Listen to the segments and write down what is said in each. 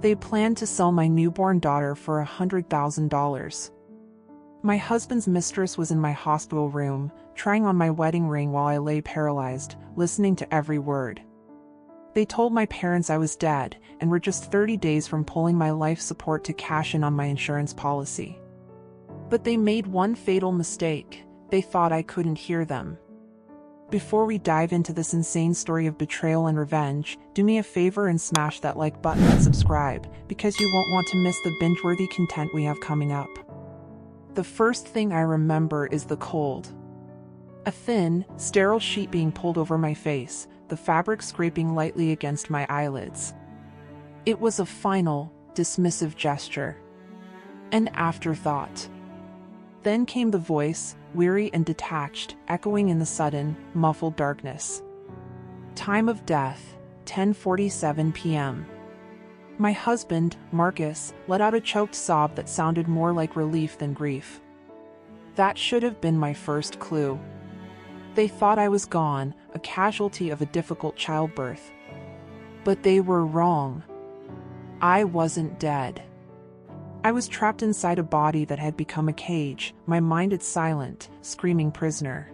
They planned to sell my newborn daughter for $100,000. My husband's mistress was in my hospital room, trying on my wedding ring while I lay paralyzed, listening to every word. They told my parents I was dead and were just 30 days from pulling my life support to cash in on my insurance policy. But they made one fatal mistake. They thought I couldn't hear them. Before we dive into this insane story of betrayal and revenge, do me a favor and smash that like button and subscribe, because you won't want to miss the binge-worthy content we have coming up. The first thing I remember is the cold. A thin, sterile sheet being pulled over my face, the fabric scraping lightly against my eyelids. It was a final, dismissive gesture. An afterthought. Then came the voice, weary and detached, echoing in the sudden, muffled darkness. Time of death, 10:47 p.m. My husband, Marcus, let out a choked sob that sounded more like relief than grief. That should have been my first clue. They thought I was gone, a casualty of a difficult childbirth. But they were wrong. I wasn't dead. I was trapped inside a body that had become a cage, my mind its silent, screaming prisoner.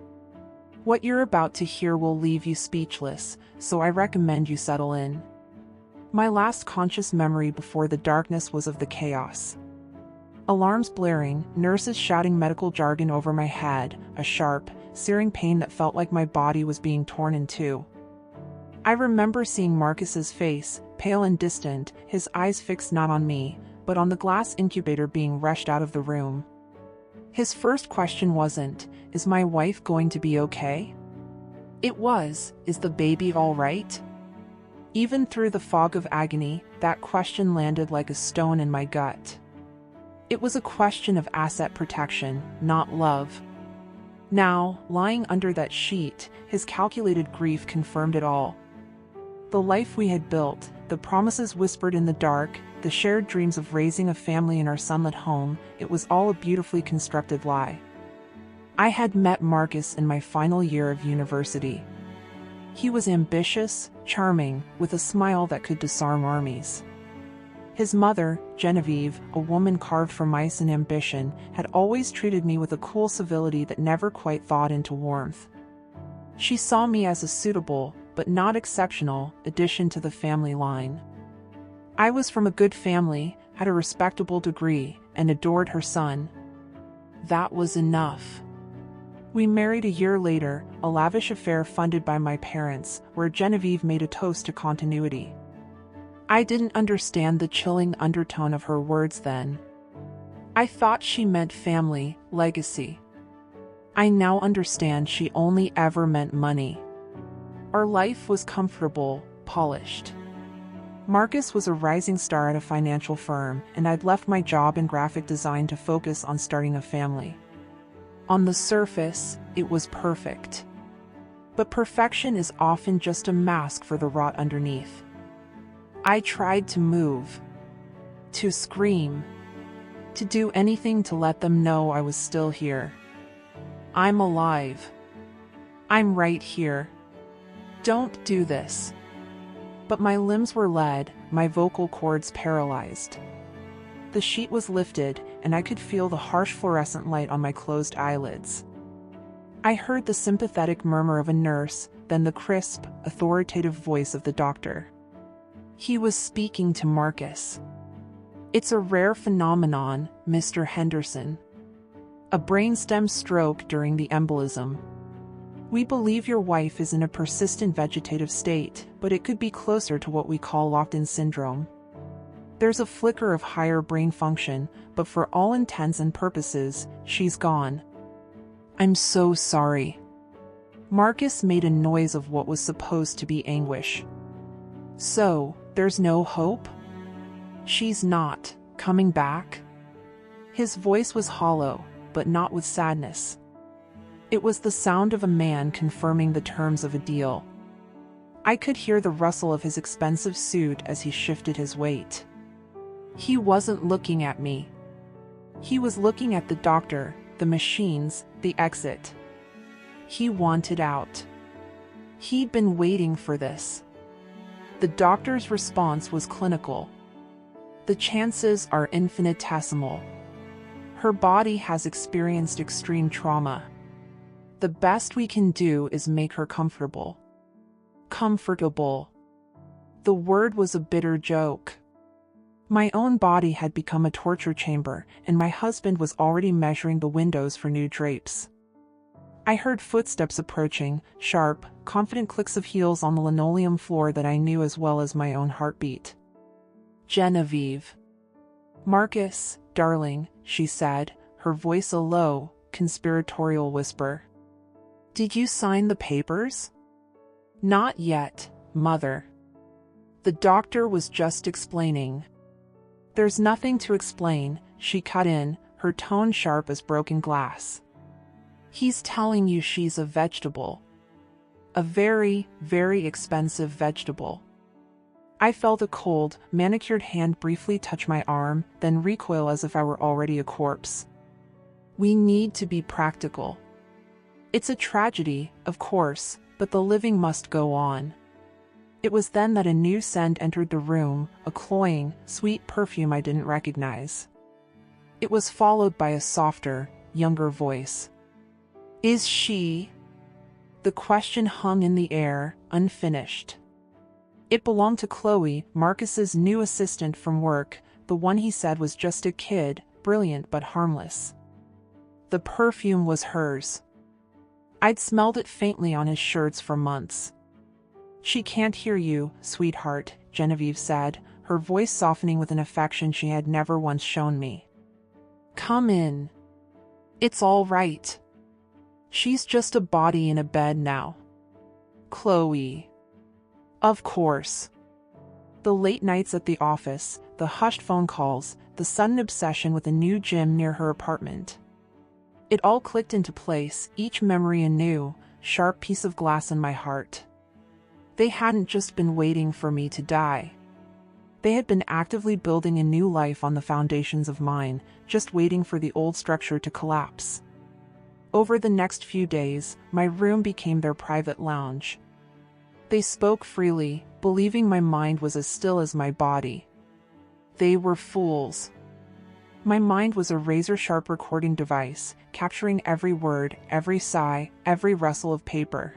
What you're about to hear will leave you speechless, so I recommend you settle in. My last conscious memory before the darkness was of the chaos. Alarms blaring, nurses shouting medical jargon over my head, a sharp, searing pain that felt like my body was being torn in two. I remember seeing Marcus's face, pale and distant, his eyes fixed not on me, but on the glass incubator being rushed out of the room. His first question wasn't, "Is my wife going to be okay?" It was, "Is the baby all right?" Even through the fog of agony, that question landed like a stone in my gut. It was a question of asset protection, not love. Now, lying under that sheet, his calculated grief confirmed it all. The life we had built, the promises whispered in the dark, the shared dreams of raising a family in our sunlit home, it was all a beautifully constructed lie. I had met Marcus in my final year of university. He was ambitious, charming, with a smile that could disarm armies. His mother, Genevieve, a woman carved from ice and ambition, had always treated me with a cool civility that never quite thawed into warmth. She saw me as a suitable, but not exceptional, addition to the family line. I was from a good family, had a respectable degree, and adored her son. That was enough. We married a year later, a lavish affair funded by my parents, where Genevieve made a toast to continuity. I didn't understand the chilling undertone of her words then. I thought she meant family, legacy. I now understand she only ever meant money. Our life was comfortable, polished. Marcus was a rising star at a financial firm, and I'd left my job in graphic design to focus on starting a family. On the surface, it was perfect. But perfection is often just a mask for the rot underneath. I tried to move, to scream, to do anything to let them know I was still here. I'm alive. I'm right here. Don't do this. But my limbs were lead, my vocal cords paralyzed. The sheet was lifted, and I could feel the harsh fluorescent light on my closed eyelids. I heard the sympathetic murmur of a nurse, then the crisp, authoritative voice of the doctor. He was speaking to Marcus. "It's a rare phenomenon, Mr. Henderson. A brainstem stroke during the embolism. We believe your wife is in a persistent vegetative state, but it could be closer to what we call locked-in syndrome. There's a flicker of higher brain function, but for all intents and purposes, she's gone." "I'm so sorry." Marcus made a noise of what was supposed to be anguish. "So, there's no hope? She's not coming back?" His voice was hollow, but not with sadness. It was the sound of a man confirming the terms of a deal. I could hear the rustle of his expensive suit as he shifted his weight. He wasn't looking at me. He was looking at the doctor, the machines, the exit. He wanted out. He'd been waiting for this. The doctor's response was clinical. The chances are infinitesimal. Her body has experienced extreme trauma. The best we can do is make her comfortable. Comfortable. The word was a bitter joke. My own body had become a torture chamber, and my husband was already measuring the windows for new drapes. I heard footsteps approaching, sharp, confident clicks of heels on the linoleum floor that I knew as well as my own heartbeat. Genevieve. Marcus, darling, she said, her voice a low, conspiratorial whisper. Did you sign the papers? Not yet, Mother. The doctor was just explaining. There's nothing to explain, she cut in, her tone sharp as broken glass. He's telling you she's a vegetable. A very, very expensive vegetable. I felt a cold, manicured hand briefly touch my arm, then recoil as if I were already a corpse. We need to be practical. It's a tragedy, of course, but the living must go on. It was then that a new scent entered the room, a cloying, sweet perfume I didn't recognize. It was followed by a softer, younger voice. Is she? The question hung in the air, unfinished. It belonged to Chloe, Marcus's new assistant from work, the one he said was just a kid, brilliant but harmless. The perfume was hers. I'd smelled it faintly on his shirts for months. She can't hear you, sweetheart, Genevieve said, her voice softening with an affection she had never once shown me. Come in. It's all right. She's just a body in a bed now. Chloe. Of course. The late nights at the office, the hushed phone calls, the sudden obsession with a new gym near her apartment. It all clicked into place, each memory a new, sharp piece of glass in my heart. They hadn't just been waiting for me to die. They had been actively building a new life on the foundations of mine, just waiting for the old structure to collapse. Over the next few days, my room became their private lounge. They spoke freely, believing my mind was as still as my body. They were fools. My mind was a razor-sharp recording device, capturing every word, every sigh, every rustle of paper.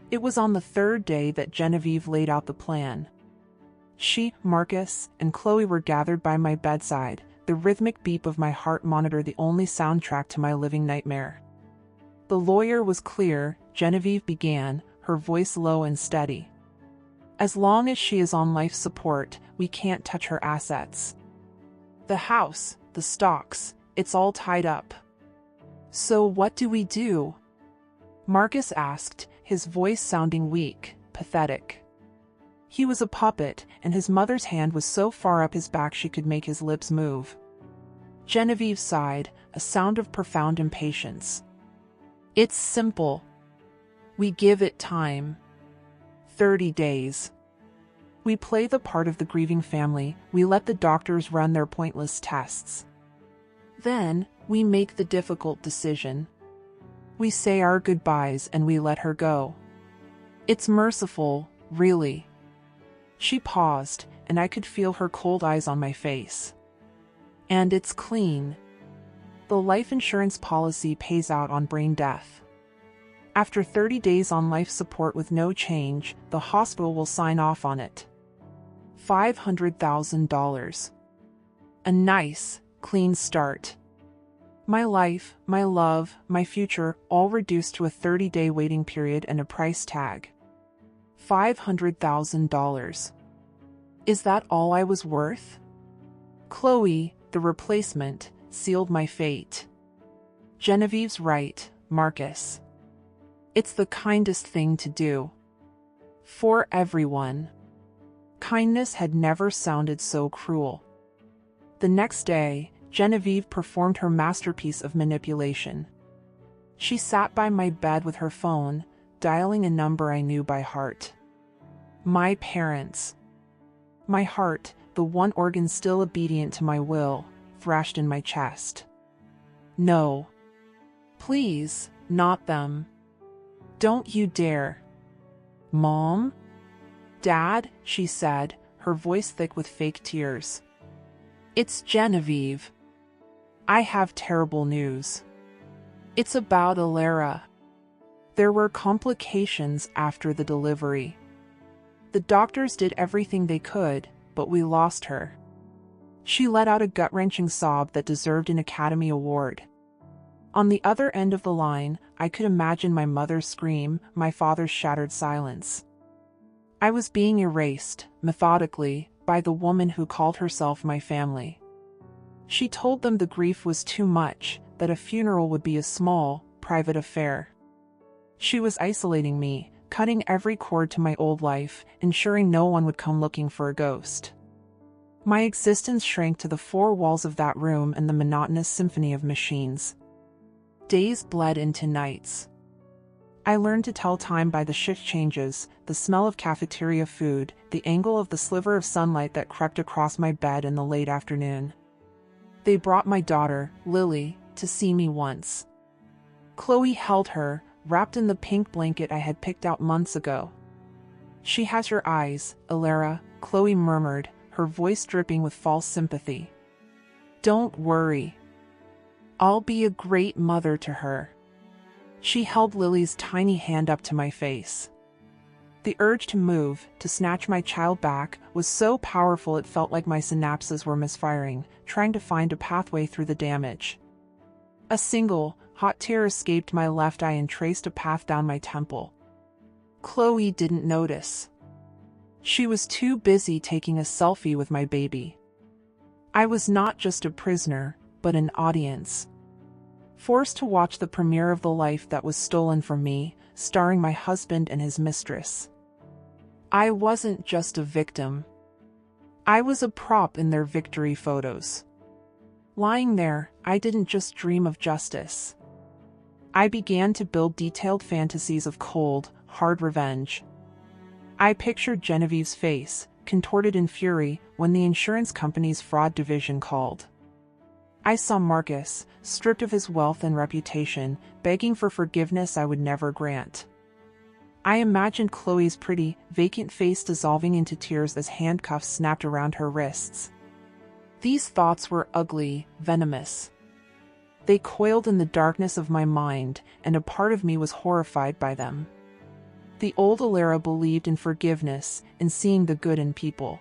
It was on the third day that Genevieve laid out the plan. She, Marcus, and Chloe were gathered by my bedside, the rhythmic beat of my heart monitor the only soundtrack to my living nightmare. The lawyer was clear, Genevieve began, her voice low and steady. As long as she is on life support, we can't touch her assets. The house, the stocks, it's all tied up. So what do we do? Marcus asked, his voice sounding weak, pathetic. He was a puppet, and his mother's hand was so far up his back she could make his lips move. Genevieve sighed, a sound of profound impatience. It's simple. We give it time. 30 days. We play the part of the grieving family, we let the doctors run their pointless tests. Then, we make the difficult decision. We say our goodbyes and we let her go. It's merciful, really. She paused, and I could feel her cold eyes on my face. And it's clean. The life insurance policy pays out on brain death. After 30 days on life support with no change, the hospital will sign off on it. $500,000. A nice, clean start. My life, my love, my future, all reduced to a 30-day waiting period and a price tag. $500,000. Is that all I was worth? Chloe, the replacement, sealed my fate. Genevieve's right, Marcus. It's the kindest thing to do. For everyone. Kindness had never sounded so cruel. The next day, Genevieve performed her masterpiece of manipulation. She sat by my bed with her phone, dialing a number I knew by heart. My parents. My heart, the one organ still obedient to my will, thrashed in my chest. No. Please, not them. Don't you dare. Mom? Dad, she said, her voice thick with fake tears. It's Genevieve. I have terrible news. It's about Alara. There were complications after the delivery. The doctors did everything they could, but we lost her. She let out a gut-wrenching sob that deserved an Academy Award. On the other end of the line, I could imagine my mother's scream, my father's shattered silence. I was being erased, methodically, by the woman who called herself my family. She told them the grief was too much, that a funeral would be a small, private affair. She was isolating me, cutting every cord to my old life, ensuring no one would come looking for a ghost. My existence shrank to the four walls of that room and the monotonous symphony of machines. Days bled into nights. I learned to tell time by the shift changes, the smell of cafeteria food, the angle of the sliver of sunlight that crept across my bed in the late afternoon. They brought my daughter, Lily, to see me once. Chloe held her, wrapped in the pink blanket I had picked out months ago. She has your eyes, Alara, Chloe murmured, her voice dripping with false sympathy. Don't worry. I'll be a great mother to her. She held Lily's tiny hand up to my face. The urge to move, to snatch my child back, was so powerful it felt like my synapses were misfiring, trying to find a pathway through the damage. A single, hot tear escaped my left eye and traced a path down my temple. Chloe didn't notice. She was too busy taking a selfie with my baby. I was not just a prisoner, but an audience. Forced to watch the premiere of the life that was stolen from me, starring my husband and his mistress. I wasn't just a victim. I was a prop in their victory photos. Lying there, I didn't just dream of justice. I began to build detailed fantasies of cold, hard revenge. I pictured Genevieve's face, contorted in fury, when the insurance company's fraud division called. I saw Marcus, stripped of his wealth and reputation, begging for forgiveness I would never grant. I imagined Chloe's pretty, vacant face dissolving into tears as handcuffs snapped around her wrists. These thoughts were ugly, venomous. They coiled in the darkness of my mind, and a part of me was horrified by them. The old Alara believed in forgiveness, in seeing the good in people.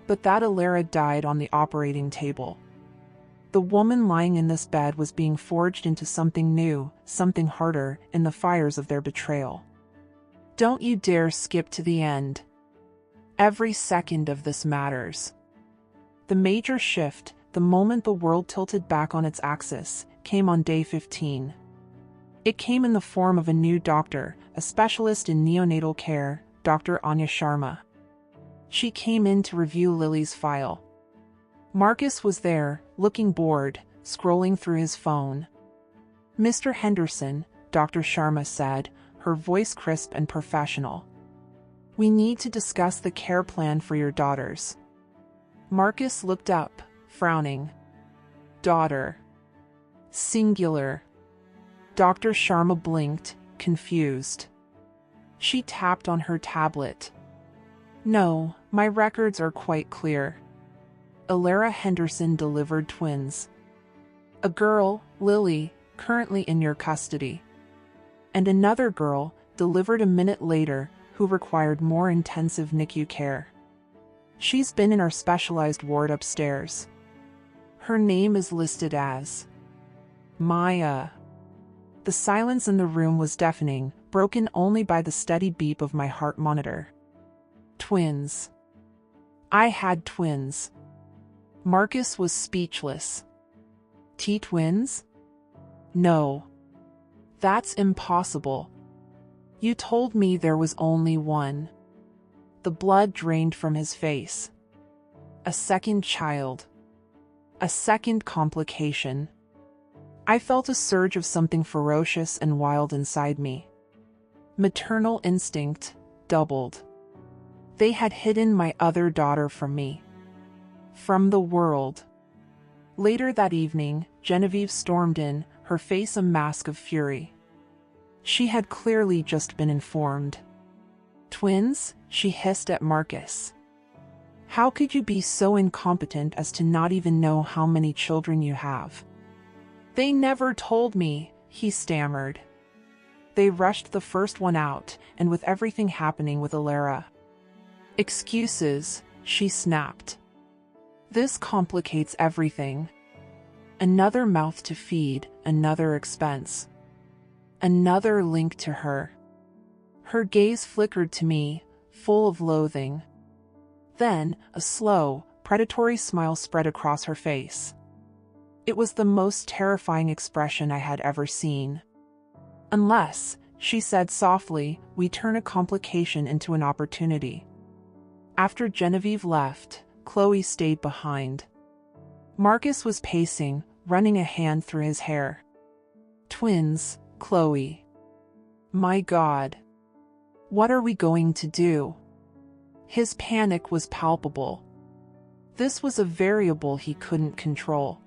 But that Alara died on the operating table. The woman lying in this bed was being forged into something new, something harder, in the fires of their betrayal. Don't you dare skip to the end. Every second of this matters. The major shift, the moment the world tilted back on its axis, came on day 15. It came in the form of a new doctor, a specialist in neonatal care, Dr. Anya Sharma. She came in to review Lily's file. Marcus was there, looking bored, scrolling through his phone. Mr. Henderson, Dr. Sharma said, her voice crisp and professional. We need to discuss the care plan for your daughters. Marcus looked up, frowning. Daughter. Singular. Dr. Sharma blinked, confused. She tapped on her tablet. No, my records are quite clear. Alara Henderson delivered twins. A girl, Lily, currently in your custody. And another girl, delivered a minute later, who required more intensive NICU care. She's been in our specialized ward upstairs. Her name is listed as Maya. The silence in the room was deafening, broken only by the steady beep of my heart monitor. Twins. I had twins. Marcus was speechless. T-twins? No. That's impossible. You told me there was only one. The blood drained from his face. A second child. A second complication. I felt a surge of something ferocious and wild inside me. Maternal instinct, doubled. They had hidden my other daughter from me. From the world. Later that evening, Genevieve stormed in, her face a mask of fury. She had clearly just been informed. Twins? She hissed at Marcus. How could you be so incompetent as to not even know how many children you have? They never told me, he stammered. They rushed the first one out, and with everything happening with Alara. Excuses, she snapped. This complicates everything. Another mouth to feed, another expense. Another link to her. Her gaze flickered to me, full of loathing. Then, a slow, predatory smile spread across her face. It was the most terrifying expression I had ever seen. Unless, she said softly, we turn a complication into an opportunity. After Genevieve left, Chloe stayed behind. Marcus was pacing, running a hand through his hair. Twins, Chloe. My God. What are we going to do? His panic was palpable. This was a variable he couldn't control.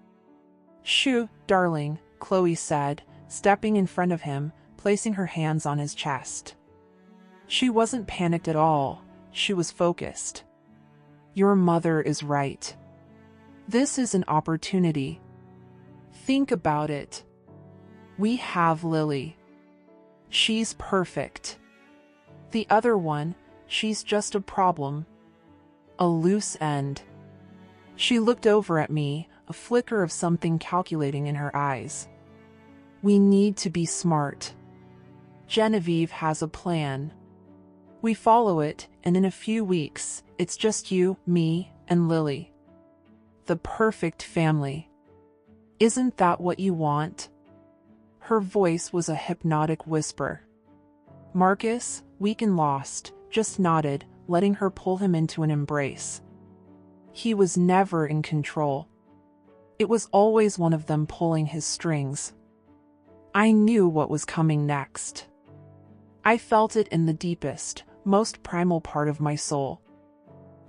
Shoo, darling, Chloe said, stepping in front of him, placing her hands on his chest. She wasn't panicked at all, she was focused. Your mother is right. This is an opportunity. Think about it. We have Lily. She's perfect. The other one, she's just a problem. A loose end. She looked over at me, a flicker of something calculating in her eyes. We need to be smart. Genevieve has a plan. We follow it, and in a few weeks, it's just you, me, and Lily. The perfect family. Isn't that what you want? Her voice was a hypnotic whisper. Marcus, weak and lost, just nodded, letting her pull him into an embrace. He was never in control. It was always one of them pulling his strings. I knew what was coming next. I felt it in the deepest, most primal part of my soul.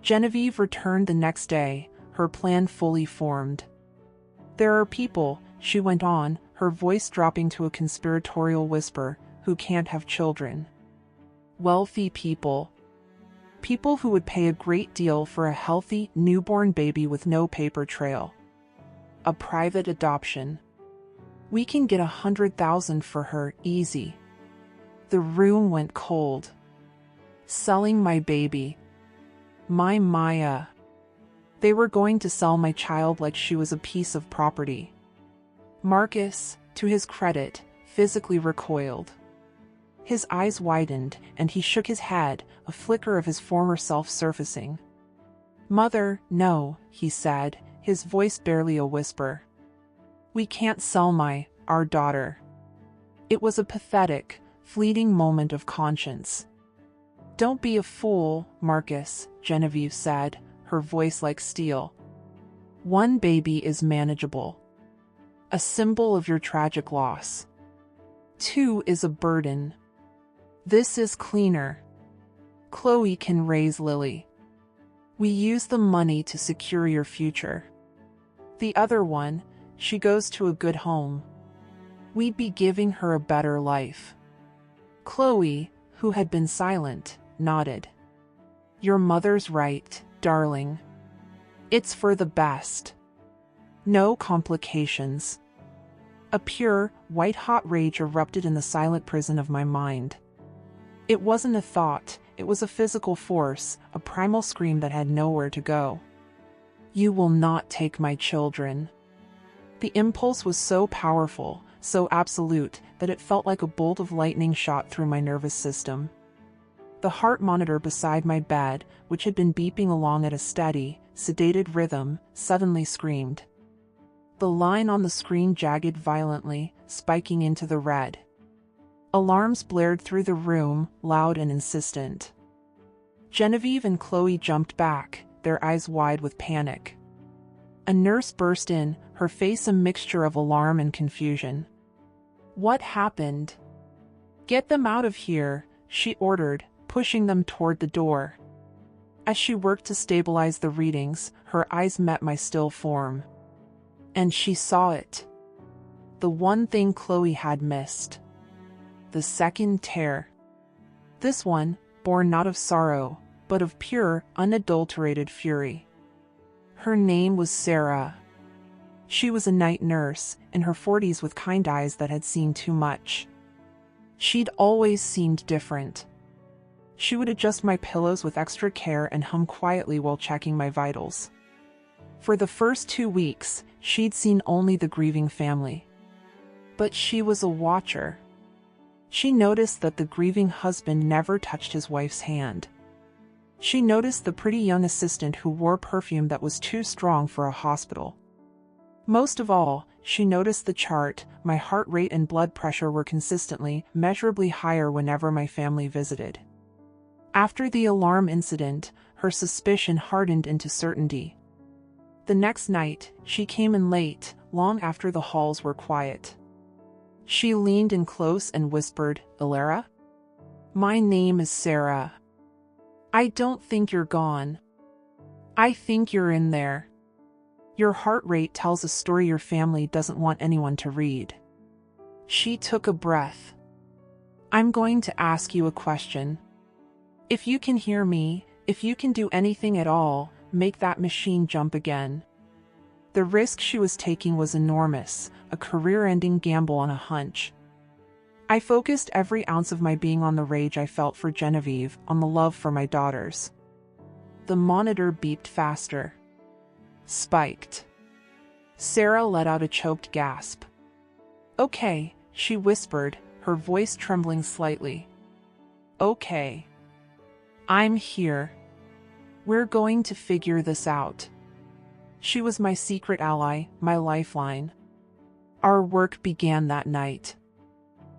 Genevieve returned the next day, her plan fully formed. There are people, she went on, her voice dropping to a conspiratorial whisper, who can't have children. Wealthy people. People who would pay a great deal for a healthy, newborn baby with no paper trail. A private adoption. We can get $100,000 for her, easy. The room went cold. Selling my baby. My Maya. They were going to sell my child like she was a piece of property. Marcus, to his credit, physically recoiled. His eyes widened, and he shook his head, a flicker of his former self surfacing. Mother, no, he said, his voice barely a whisper. We can't sell our daughter. It was a pathetic, fleeting moment of conscience. Don't be a fool, Marcus, Genevieve said, her voice like steel. One baby is manageable. A symbol of your tragic loss. 2 is a burden. This is cleaner. Chloe can raise Lily. We use the money to secure your future. The other one, she goes to a good home. We'd be giving her a better life. Chloe, who had been silent, nodded. Your mother's right, darling. It's for the best. No complications. A pure, white-hot rage erupted in the silent prison of my mind. It wasn't a thought, it was a physical force, a primal scream that had nowhere to go. You will not take my children. The impulse was so powerful, so absolute, that it felt like a bolt of lightning shot through my nervous system. The heart monitor beside my bed, which had been beeping along at a steady, sedated rhythm, suddenly screamed. The line on the screen jagged violently, spiking into the red. Alarms blared through the room, loud and insistent. Genevieve and Chloe jumped back, their eyes wide with panic. A nurse burst in, her face a mixture of alarm and confusion. What happened? Get them out of here, she ordered, pushing them toward the door. As she worked to stabilize the readings, her eyes met my still form. And she saw it. The one thing Chloe had missed. The second tear. This one, born not of sorrow, but of pure, unadulterated fury. Her name was Sarah. She was a night nurse, in her 40s with kind eyes that had seen too much. She'd always seemed different. She would adjust my pillows with extra care and hum quietly while checking my vitals. For the first 2 weeks, she'd seen only the grieving family. But she was a watcher. She noticed that the grieving husband never touched his wife's hand. She noticed the pretty young assistant who wore perfume that was too strong for a hospital. Most of all, she noticed the chart. My heart rate and blood pressure were consistently, measurably higher whenever my family visited. After the alarm incident, her suspicion hardened into certainty. The next night, she came in late, long after the halls were quiet. She leaned in close and whispered, "Ilara? My name is Sarah. I don't think you're gone. I think you're in there. Your heart rate tells a story your family doesn't want anyone to read." She took a breath. "I'm going to ask you a question. If you can hear me, if you can do anything at all, make that machine jump again." The risk she was taking was enormous, a career-ending gamble on a hunch. I focused every ounce of my being on the rage I felt for Genevieve, on the love for my daughters. The monitor beeped faster. Spiked. Sarah let out a choked gasp. "Okay," she whispered, her voice trembling slightly. "Okay. I'm here. We're going to figure this out." She was my secret ally, my lifeline. Our work began that night.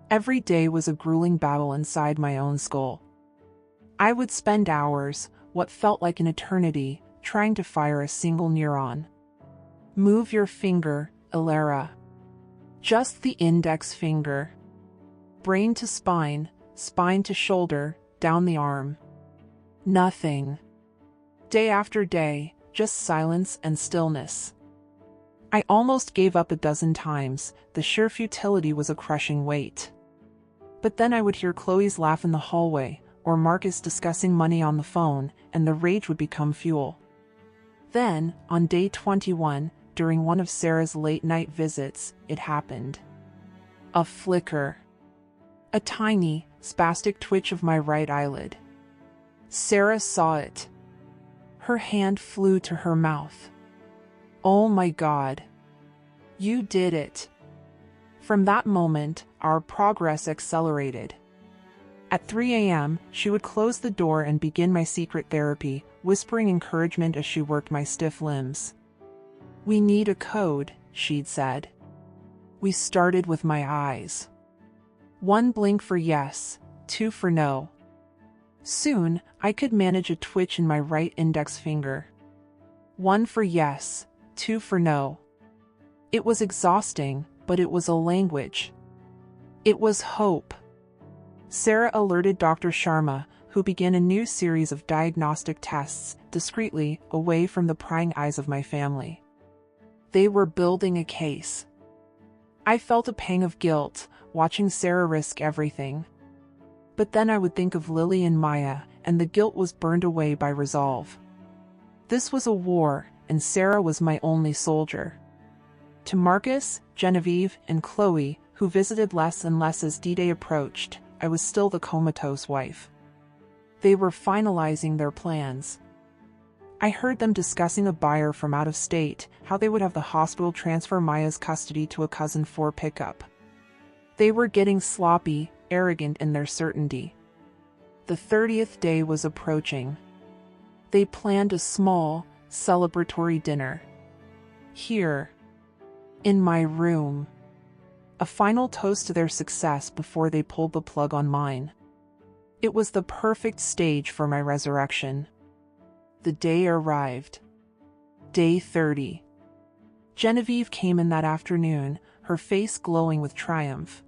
Every day was a grueling battle inside my own skull. I would spend hours, what felt like an eternity, trying to fire a single neuron. "Move your finger, Ilara. Just the index finger. Brain to spine, spine to shoulder, down the arm." Nothing. Day after day, just silence and stillness. I almost gave up a dozen times. The sheer futility was a crushing weight. But then I would hear Chloe's laugh in the hallway, or Marcus discussing money on the phone, and the rage would become fuel. Then, on day 21, during one of Sarah's late-night visits, it happened. A flicker. A tiny, spastic twitch of my right eyelid. Sarah saw it. Her hand flew to her mouth. "Oh my God. You did it." From that moment, our progress accelerated. At 3 a.m., she would close the door and begin my secret therapy, whispering encouragement as she worked my stiff limbs. "We need a code," she'd said. We started with my eyes. 1 blink for yes, 2 for no. Soon, I could manage a twitch in my right index finger. 1 for yes, 2 for no. It was exhausting, but it was a language. It was hope. Sarah alerted Dr. Sharma, who began a new series of diagnostic tests, discreetly, away from the prying eyes of my family. They were building a case. I felt a pang of guilt, watching Sarah risk everything. But then I would think of Lily and Maya, and the guilt was burned away by resolve. This was a war, and Sarah was my only soldier. To Marcus, Genevieve, and Chloe, who visited less and less as D-Day approached, I was still the comatose wife. They were finalizing their plans. I heard them discussing a buyer from out of state, how they would have the hospital transfer Maya's custody to a cousin for pickup. They were getting sloppy, arrogant in their certainty. The 30th day was approaching. They planned a small, celebratory dinner. Here. In my room. A final toast to their success before they pulled the plug on mine. It was the perfect stage for my resurrection. The day arrived. Day 30. Genevieve came in that afternoon, her face glowing with triumph.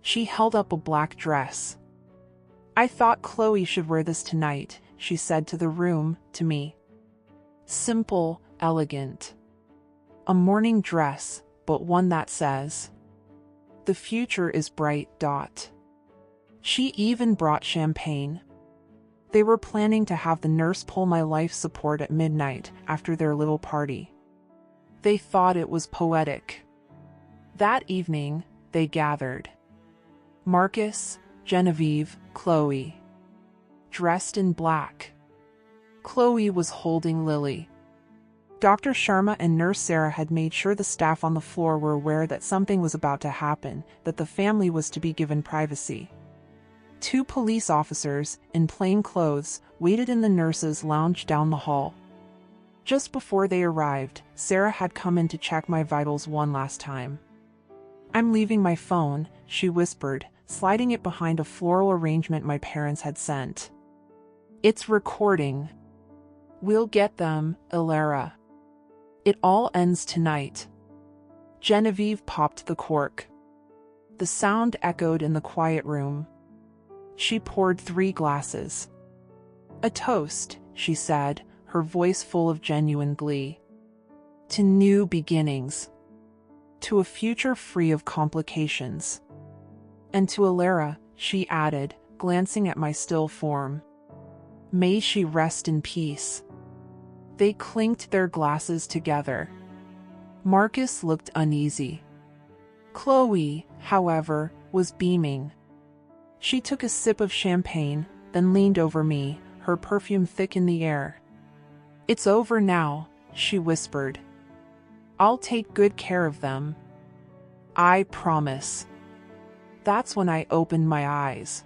She held up a black dress. "I thought Chloe should wear this tonight," she said to the room, to me. Simple, elegant. A morning dress, but one that says, "The future is bright." She even brought champagne. They were planning to have the nurse pull my life support at midnight after their little party. They thought it was poetic. That evening, they gathered. Marcus, Genevieve, Chloe. Dressed in black. Chloe was holding Lily. Dr. Sharma and Nurse Sarah had made sure the staff on the floor were aware that something was about to happen, that the family was to be given privacy. 2 police officers, in plain clothes, waited in the nurses' lounge down the hall. Just before they arrived, Sarah had come in to check my vitals one last time. "I'm leaving my phone," she whispered, sliding it behind a floral arrangement my parents had sent. "It's recording. We'll get them, Ilara. It all ends tonight." Genevieve popped the cork. The sound echoed in the quiet room. She poured 3 glasses. "A toast," she said, her voice full of genuine glee. "To new beginnings. To a future free of complications. And to Ilara," she added, glancing at my still form. "May she rest in peace." They clinked their glasses together. Marcus looked uneasy. Chloe, however, was beaming. She took a sip of champagne, then leaned over me, her perfume thick in the air. "It's over now," she whispered. "I'll take good care of them. I promise." That's when I opened my eyes.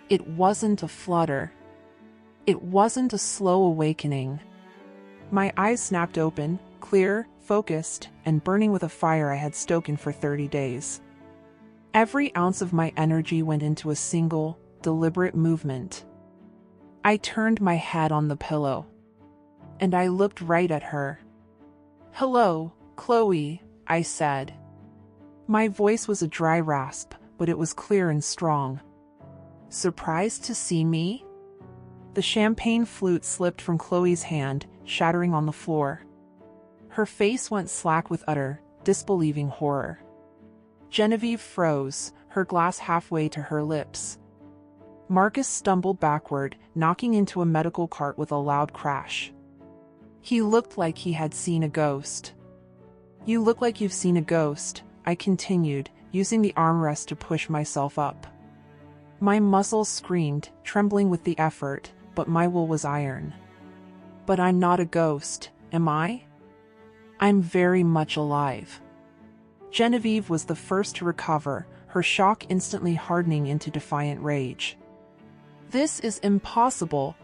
It wasn't a flutter. It wasn't a slow awakening. My eyes snapped open, clear, focused, and burning with a fire I had stoken for 30 days. Every ounce of my energy went into a single, deliberate movement. I turned my head on the pillow. And I looked right at her. "Hello, Chloe," I said. My voice was a dry rasp, but it was clear and strong. "Surprised to see me?" The champagne flute slipped from Chloe's hand, shattering on the floor. Her face went slack with utter, disbelieving horror. Genevieve froze, her glass halfway to her lips. Marcus stumbled backward, knocking into a medical cart with a loud crash. He looked like he had seen a ghost. "You look like you've seen a ghost," I continued, using the armrest to push myself up. My muscles screamed, trembling with the effort, but my will was iron. "But I'm not a ghost, am I? I'm very much alive." Genevieve was the first to recover, her shock instantly hardening into defiant rage. "This is impossible.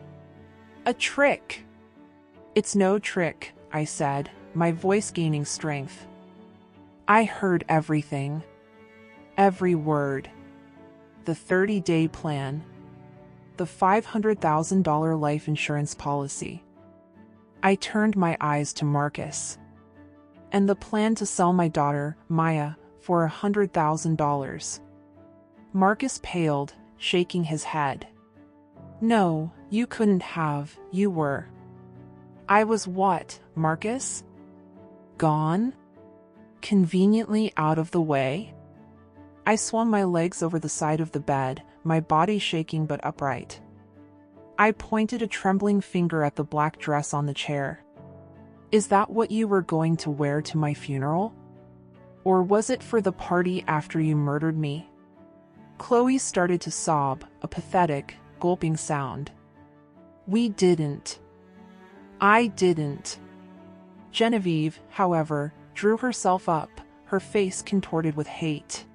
A trick." "It's no trick," I said, my voice gaining strength. "I heard everything. Every word. The 30-day plan. The $500,000 life insurance policy." I turned my eyes to Marcus. "And the plan to sell my daughter, Maya, for $100,000. Marcus paled, shaking his head. "No, you couldn't have, you were." "I was what, Marcus? Gone? Conveniently out of the way?" I swung my legs over the side of the bed, my body shaking but upright. I pointed a trembling finger at the black dress on the chair. "Is that what you were going to wear to my funeral? Or was it for the party after you murdered me?" Chloe started to sob, a pathetic, gulping sound. "We didn't. I didn't." Genevieve, however, drew herself up, her face contorted with hate.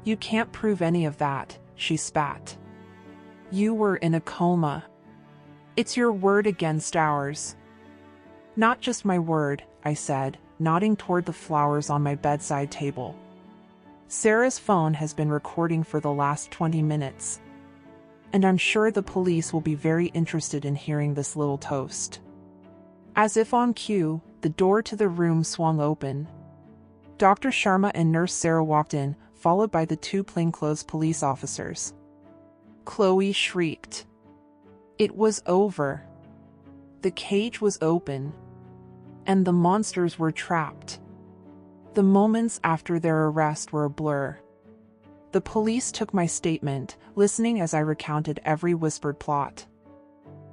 "You can't prove any of that," she spat. "You were in a coma. It's your word against ours." "Not just my word," I said, nodding toward the flowers on my bedside table. "Sarah's phone has been recording for the last 20 minutes. And I'm sure the police will be very interested in hearing this little toast." As if on cue, the door to the room swung open. Dr. Sharma and Nurse Sarah walked in, followed by the 2 plainclothes police officers. Chloe shrieked. It was over. The cage was open. And the monsters were trapped. The moments after their arrest were a blur. The police took my statement, listening as I recounted every whispered plot.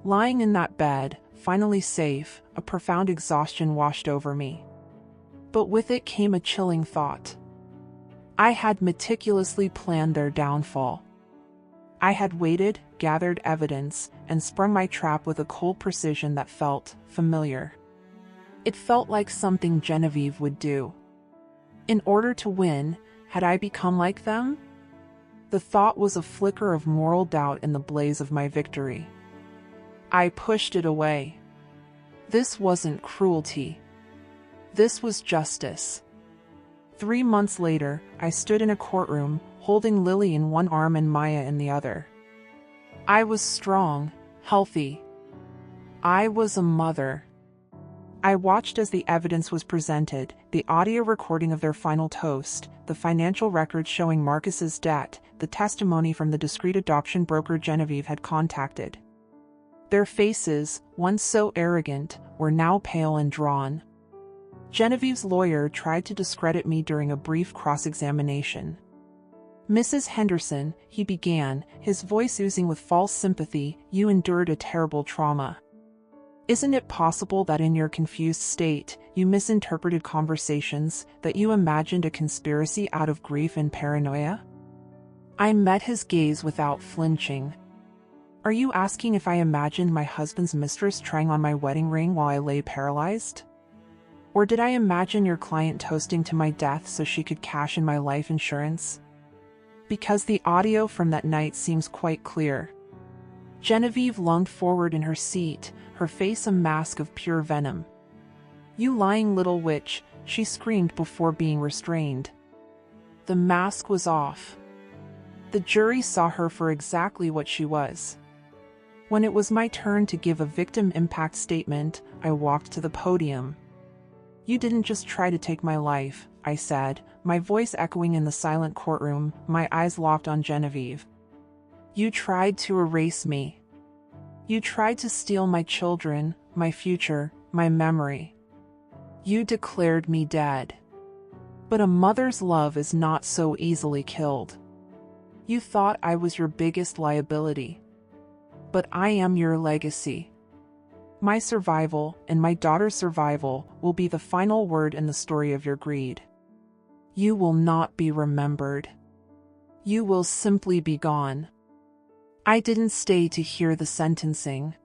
Lying in that bed, finally safe, a profound exhaustion washed over me. But with it came a chilling thought. I had meticulously planned their downfall. I had waited, gathered evidence, and sprung my trap with a cold precision that felt familiar. It felt like something Genevieve would do. In order to win, had I become like them? The thought was a flicker of moral doubt in the blaze of my victory. I pushed it away. This wasn't cruelty. This was justice. 3 months later, I stood in a courtroom, holding Lily in one arm and Maya in the other. I was strong, healthy. I was a mother. I watched as the evidence was presented, the audio recording of their final toast, the financial records showing Marcus's debt, the testimony from the discreet adoption broker Genevieve had contacted. Their faces, once so arrogant, were now pale and drawn. Genevieve's lawyer tried to discredit me during a brief cross-examination. "Mrs. Henderson," he began, his voice oozing with false sympathy, "you endured a terrible trauma. Isn't it possible that in your confused state, you misinterpreted conversations, that you imagined a conspiracy out of grief and paranoia?" I met his gaze without flinching. "Are you asking if I imagined my husband's mistress trying on my wedding ring while I lay paralyzed? Or did I imagine your client toasting to my death so she could cash in my life insurance? Because the audio from that night seems quite clear." Genevieve lunged forward in her seat, her face a mask of pure venom. "You lying little witch," she screamed before being restrained. The mask was off. The jury saw her for exactly what she was. When it was my turn to give a victim impact statement, I walked to the podium. "You didn't just try to take my life," I said, my voice echoing in the silent courtroom, my eyes locked on Genevieve. "You tried to erase me. You tried to steal my children, my future, my memory. You declared me dead. But a mother's love is not so easily killed. You thought I was your biggest liability. But I am your legacy. My survival, and my daughter's survival, will be the final word in the story of your greed. You will not be remembered. You will simply be gone." I didn't stay to hear the sentencing.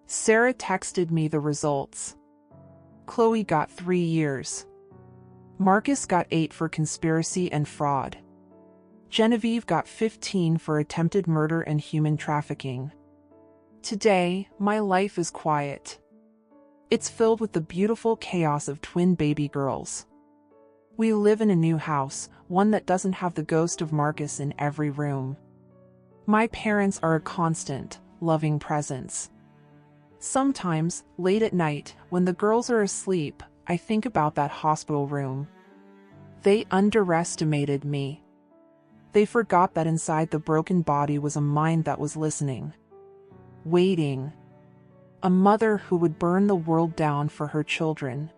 Sarah texted me the results. Chloe got 3 years. Marcus got 8 for conspiracy and fraud. Genevieve got 15 for attempted murder and human trafficking. Today, my life is quiet. It's filled with the beautiful chaos of twin baby girls. We live in a new house, one that doesn't have the ghost of Marcus in every room. My parents are a constant, loving presence. Sometimes, late at night, when the girls are asleep, I think about that hospital room. They underestimated me. They forgot that inside the broken body was a mind that was listening. Waiting. A mother who would burn the world down for her children.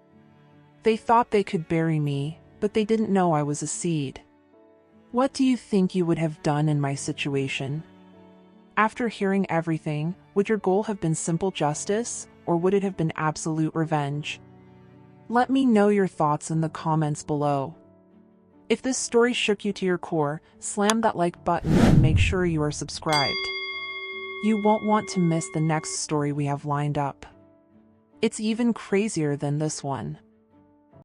They thought they could bury me, but they didn't know I was a seed. What do you think you would have done in my situation? After hearing everything, would your goal have been simple justice, or would it have been absolute revenge? Let me know your thoughts in the comments below. If this story shook you to your core, slam that like button and make sure you are subscribed. You won't want to miss the next story we have lined up. It's even crazier than this one.